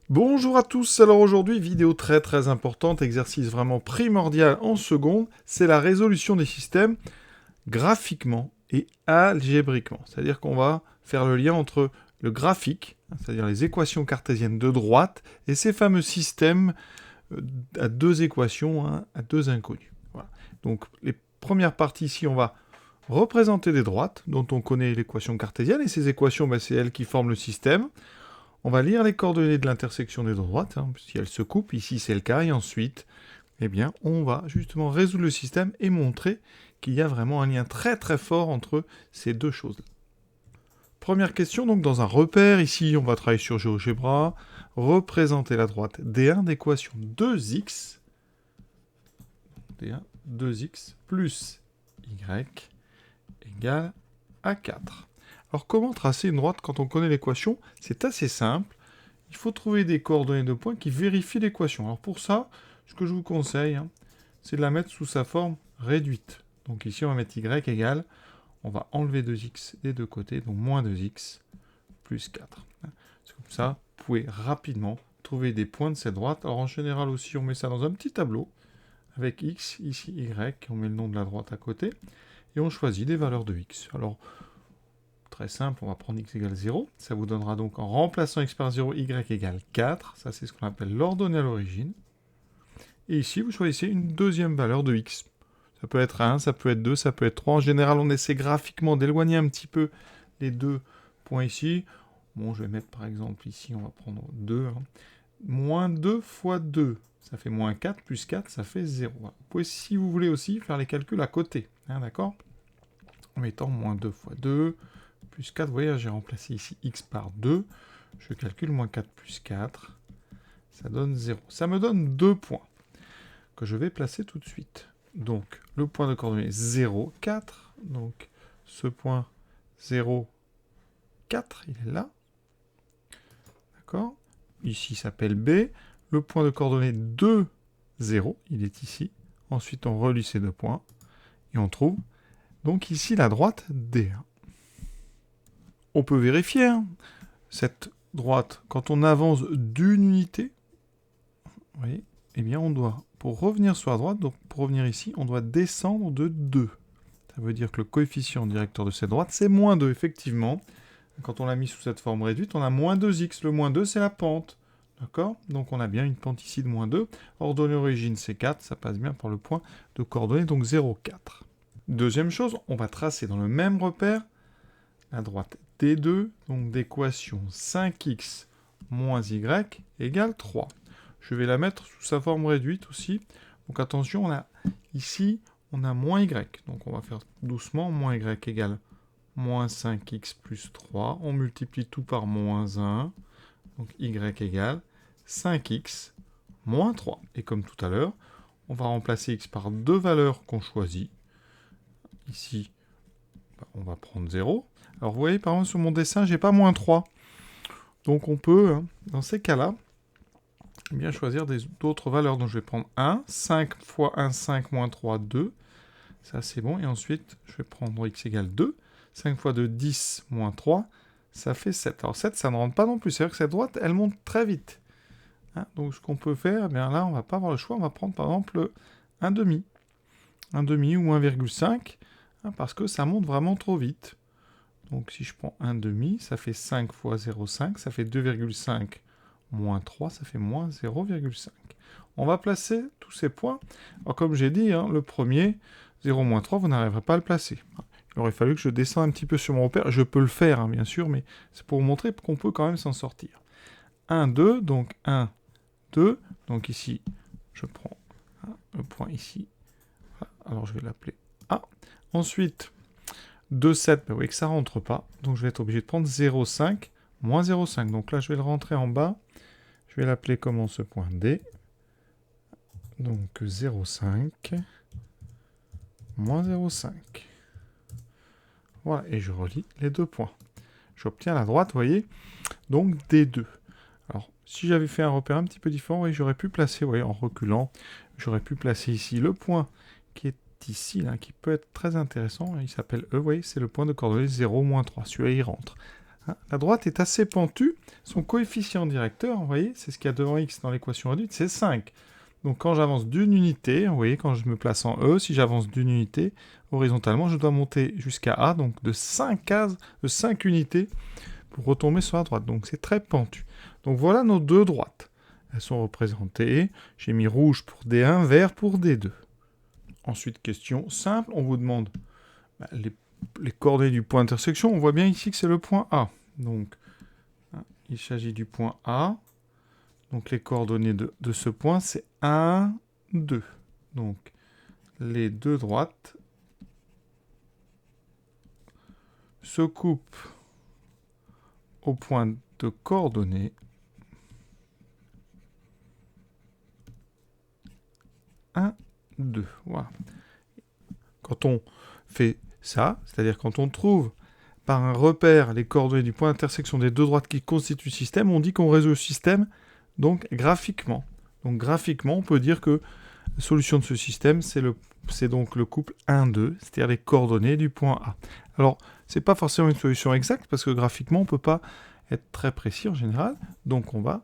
Bonjour à tous, alors aujourd'hui, vidéo très importante, exercice vraiment primordial en seconde, c'est la résolution des systèmes graphiquement et algébriquement. C'est-à-dire qu'on va faire le lien entre le graphique, c'est-à-dire les équations cartésiennes de droite, et ces fameux systèmes à deux équations, à deux inconnues. Voilà. Donc les premières parties ici, on va représenter des droites, dont on connaît l'équation cartésienne, et ces équations, c'est elles qui forment le système. On va lire les coordonnées de l'intersection des droites, si elles se coupent, ici c'est le cas, et ensuite, on va justement résoudre le système et montrer qu'il y a vraiment un lien très fort entre ces deux choses. Première question, donc dans un repère, ici on va travailler sur GeoGebra, représenter la droite D1 d'équation 2x, D1, 2x plus y égale à 4. Alors comment tracer une droite quand on connaît l'équation? C'est assez simple. Il faut trouver des coordonnées de points qui vérifient l'équation. Alors pour ça, ce que je vous conseille, c'est de la mettre sous sa forme réduite. Donc ici, on va mettre y égale, on va enlever 2x des deux côtés, donc moins 2x plus 4. C'est comme ça, vous pouvez rapidement trouver des points de cette droite. Alors en général aussi, on met ça dans un petit tableau, avec x, ici y, on met le nom de la droite à côté, et on choisit des valeurs de x. Alors, très simple, on va prendre x égale 0. Ça vous donnera donc, en remplaçant x par 0, y égale 4. Ça, c'est ce qu'on appelle l'ordonnée à l'origine. Et ici, vous choisissez une deuxième valeur de x. Ça peut être 1, ça peut être 2, ça peut être 3. En général, on essaie graphiquement d'éloigner un petit peu les deux points ici. Bon, je vais mettre par exemple ici, on va prendre 2. Moins 2 fois 2, ça fait moins 4, plus 4, ça fait 0. Vous pouvez, si vous voulez aussi, faire les calculs à côté. D'accord? En mettant moins 2 fois 2, plus 4, vous voyez, j'ai remplacé ici x par 2. Je calcule moins 4 plus 4. Ça donne 0. Ça me donne 2 points que je vais placer tout de suite. Donc, le point de coordonnée 0, 4. Donc, ce point 0, 4, il est là. D'accord? Ici s'appelle B. Le point de coordonnée 2, 0, il est ici. Ensuite, on relie ces deux points. Et on trouve donc ici la droite D1. On peut vérifier cette droite quand on avance d'une unité. Vous voyez, on doit, pour revenir sur la droite, donc pour revenir ici, on doit descendre de 2. Ça veut dire que le coefficient directeur de cette droite, c'est moins 2, effectivement. Quand on l'a mis sous cette forme réduite, on a moins 2x. Le moins 2, c'est la pente. D'accord? Donc on a bien une pente ici de moins 2. Ordonnée origine, c'est 4. Ça passe bien par le point de coordonnée, donc 0, 4. Deuxième chose, on va tracer dans le même repère la droite D2, donc d'équation 5x moins y égale 3. Je vais la mettre sous sa forme réduite aussi. Donc attention, ici, on a moins y. Donc on va faire doucement, moins y égale moins 5x plus 3. On multiplie tout par moins 1. Donc y égale 5x moins 3. Et comme tout à l'heure, on va remplacer x par deux valeurs qu'on choisit. Ici, on va prendre 0. Alors vous voyez, par exemple, sur mon dessin, j'ai pas moins 3. Donc on peut, dans ces cas-là, choisir d'autres valeurs. Donc je vais prendre 1. 5 fois 1, 5 moins 3, 2. Ça, c'est bon. Et ensuite, je vais prendre x égale 2. 5 fois 2, 10 moins 3. Ça fait 7. Alors 7, ça ne rentre pas non plus. C'est-à-dire que cette droite, elle monte très vite. Donc ce qu'on peut faire, là, on va pas avoir le choix. On va prendre, par exemple, un demi. Un demi ou 1,5. Parce que ça monte vraiment trop vite. Donc si je prends 1 demi, ça fait 5 fois 0,5, ça fait 2,5 moins 3, ça fait moins 0,5. On va placer tous ces points. Alors comme j'ai dit, le premier, 0 moins 3, vous n'arriverez pas à le placer. Il aurait fallu que je descende un petit peu sur mon repère. Je peux le faire, bien sûr, mais c'est pour vous montrer qu'on peut quand même s'en sortir. 1, 2, donc 1, 2. Donc ici, je prends le point ici. Voilà. Alors je vais l'appeler A. Ensuite, 2, 7, vous voyez que ça ne rentre pas. Donc je vais être obligé de prendre 0,5 moins 0,5. Donc là, je vais le rentrer en bas. Je vais l'appeler comment ce point D. Donc 0,5 moins 0,5. Voilà, et je relie les deux points. J'obtiens la droite, vous voyez, donc D2. Alors, si j'avais fait un repère un petit peu différent, oui, j'aurais pu placer, vous voyez, en reculant, j'aurais pu placer ici le point qui est ici, là, qui peut être très intéressant. Il s'appelle E, vous voyez, c'est le point de coordonnée 0, moins 3. Celui-là, il rentre. Hein, la droite est assez pentue. Son coefficient directeur, vous voyez, c'est ce qu'il y a devant x dans l'équation réduite, c'est 5. Donc quand j'avance d'une unité, vous voyez, quand je me place en E, si j'avance d'une unité, horizontalement, je dois monter jusqu'à A, donc de 5 cases, de 5 unités, pour retomber sur la droite. Donc c'est très pentu. Donc voilà nos deux droites. Elles sont représentées. J'ai mis rouge pour D1, vert pour D2. Ensuite, question simple, on vous demande les coordonnées du point d'intersection. On voit bien ici que c'est le point A. Donc, hein, il s'agit du point A. Donc les coordonnées de ce point, c'est 1, 2. Donc les deux droites se coupent au point de coordonnées 1, 2. Voilà. Quand on fait ça, c'est-à-dire quand on trouve par un repère les coordonnées du point d'intersection des deux droites qui constituent le système, on dit qu'on résout le système donc graphiquement. Donc graphiquement, on peut dire que la solution de ce système, c'est donc le couple 1, 2, c'est-à-dire les coordonnées du point A. Alors, c'est pas forcément une solution exacte, parce que graphiquement, on ne peut pas être très précis en général. Donc on va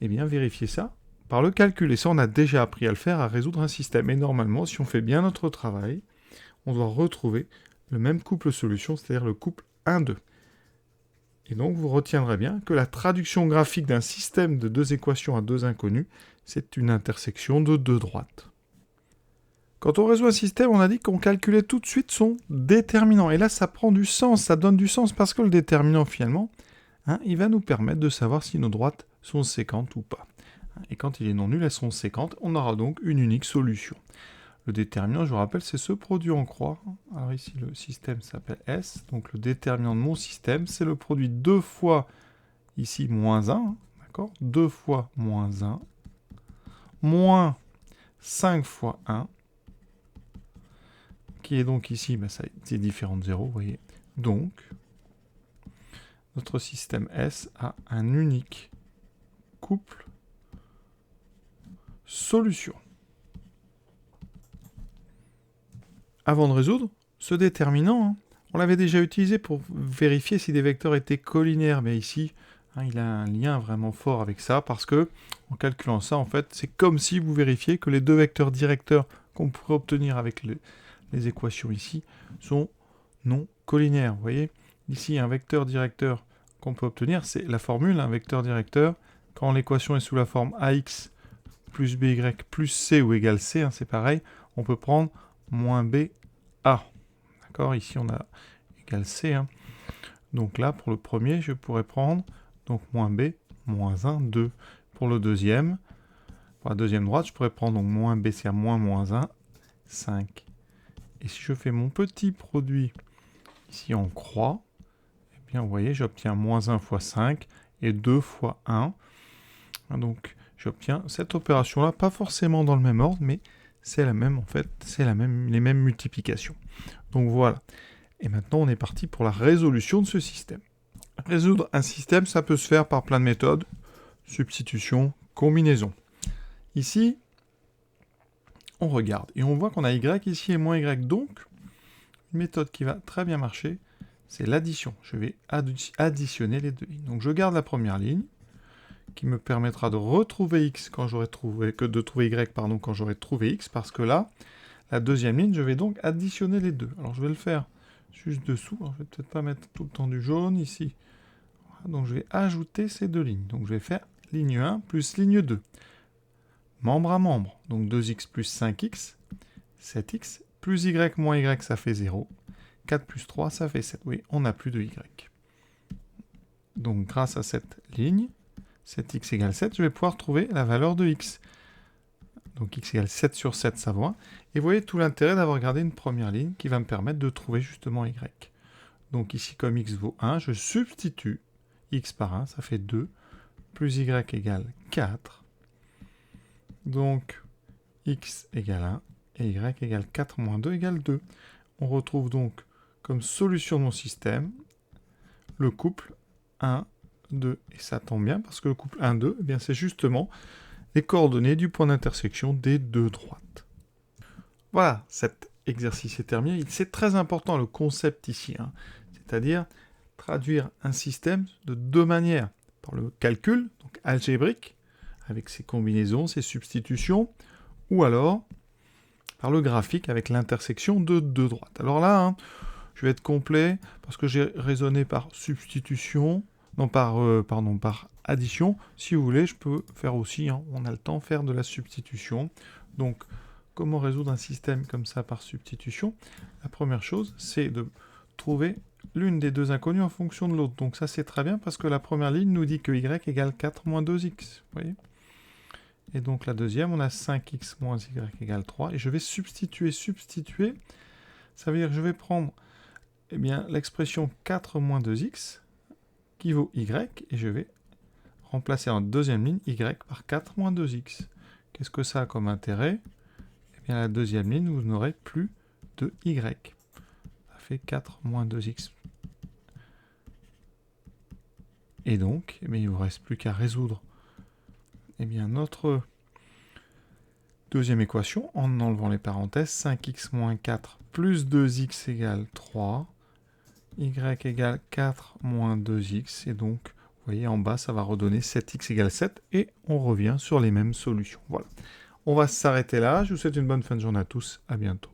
vérifier ça par le calcul. Et ça, on a déjà appris à le faire, à résoudre un système. Et normalement, si on fait bien notre travail, on doit retrouver le même couple solution, c'est-à-dire le couple 1, 2. Et donc, vous retiendrez bien que la traduction graphique d'un système de deux équations à deux inconnus, c'est une intersection de deux droites. Quand on résout un système, on a dit qu'on calculait tout de suite son déterminant. Et là, ça prend du sens, ça donne du sens, parce que le déterminant, finalement, il va nous permettre de savoir si nos droites sont séquentes ou pas. Et quand il est non nul, elles sont séquentes. On aura donc une unique solution. Le déterminant, je vous rappelle, c'est ce produit en croix. Alors ici, le système s'appelle S. Donc le déterminant de mon système, c'est le produit 2 fois, ici, moins 1. D'accord ? 2 fois moins 1. Moins 5 fois 1. Qui est donc ici, c'est différent de 0, vous voyez. Donc, notre système S a un unique couple solution. Avant de résoudre, ce déterminant, on l'avait déjà utilisé pour vérifier si des vecteurs étaient collinaires, mais ici, il a un lien vraiment fort avec ça, parce que, en calculant ça, en fait, c'est comme si vous vérifiez que les deux vecteurs directeurs qu'on pourrait obtenir avec les équations ici sont non collinaires. Vous voyez, ici, un vecteur directeur qu'on peut obtenir, c'est la formule, un vecteur directeur, quand l'équation est sous la forme ax plus by plus c ou égale c, c'est pareil, on peut prendre moins b a. D'accord, ici on a égal c. Donc là, pour le premier, je pourrais prendre donc moins b, moins 1, 2. Pour le deuxième, pour la deuxième droite, je pourrais prendre donc moins b, c'est à moins 1, 5. Et si je fais mon petit produit ici en croix, eh bien vous voyez, j'obtiens moins 1 fois 5 et 2 fois 1. Donc j'obtiens cette opération-là, pas forcément dans le même ordre, mais c'est la même en fait, c'est les mêmes multiplications. Donc voilà. Et maintenant, on est parti pour la résolution de ce système. Résoudre un système, ça peut se faire par plein de méthodes. Substitution, combinaison. Ici, on regarde et on voit qu'on a y ici et moins y. Donc, une méthode qui va très bien marcher, c'est l'addition. Je vais additionner les deux lignes. Donc, je garde la première ligne, qui me permettra de retrouver x quand j'aurai trouvé, de trouver y quand j'aurai trouvé x, parce que là, la deuxième ligne, je vais donc additionner les deux. Alors, je vais le faire juste dessous. Alors, je vais peut-être pas mettre tout le temps du jaune ici. Voilà, donc, je vais ajouter ces deux lignes. Donc, je vais faire ligne 1 plus ligne 2. Membre à membre. Donc, 2x plus 5x, 7x, plus y moins y, ça fait 0. 4 plus 3, ça fait 7. Oui, on n'a plus de y. Donc, grâce à cette ligne, 7x égale 7, je vais pouvoir trouver la valeur de x. Donc x égale 7 sur 7, ça vaut 1. Et vous voyez tout l'intérêt d'avoir gardé une première ligne qui va me permettre de trouver justement y. Donc ici, comme x vaut 1, je substitue x par 1, ça fait 2, plus y égale 4. Donc x égale 1 et y égale 4 moins 2 égale 2. On retrouve donc comme solution de mon système le couple 1, 2. Et ça tombe bien parce que le couple 1, 2, eh bien, c'est justement les coordonnées du point d'intersection des deux droites. Voilà, cet exercice est terminé. C'est très important le concept ici. C'est-à-dire, traduire un système de deux manières. Par le calcul, donc algébrique, avec ses combinaisons, ses substitutions, ou alors par le graphique avec l'intersection de deux droites. Alors là, hein, je vais être complet parce que j'ai raisonné par substitution, non par addition. Si vous voulez, je peux faire aussi, hein, on a le temps, faire de la substitution. Donc, comment résoudre un système comme ça par substitution? La première chose, c'est de trouver l'une des deux inconnues en fonction de l'autre. Donc ça, c'est très bien parce que la première ligne nous dit que y égale 4 moins 2x. Vous voyez ? Et donc la deuxième, on a 5x moins y égale 3. Et je vais substituer. Ça veut dire que je vais prendre l'expression 4 moins 2x qui vaut y. Et je vais remplacer en deuxième ligne y par 4 moins 2x. Qu'est-ce que ça a comme intérêt? Eh bien, la deuxième ligne, vous n'aurez plus de y. Ça fait 4 moins 2x. Et donc, il ne vous reste plus qu'à résoudre notre deuxième équation en enlevant les parenthèses. 5x moins 4 plus 2x égale 3. Y égale 4 moins 2x. Et donc, vous voyez, en bas, ça va redonner 7x égale 7. Et on revient sur les mêmes solutions. Voilà. On va s'arrêter là. Je vous souhaite une bonne fin de journée à tous. À bientôt.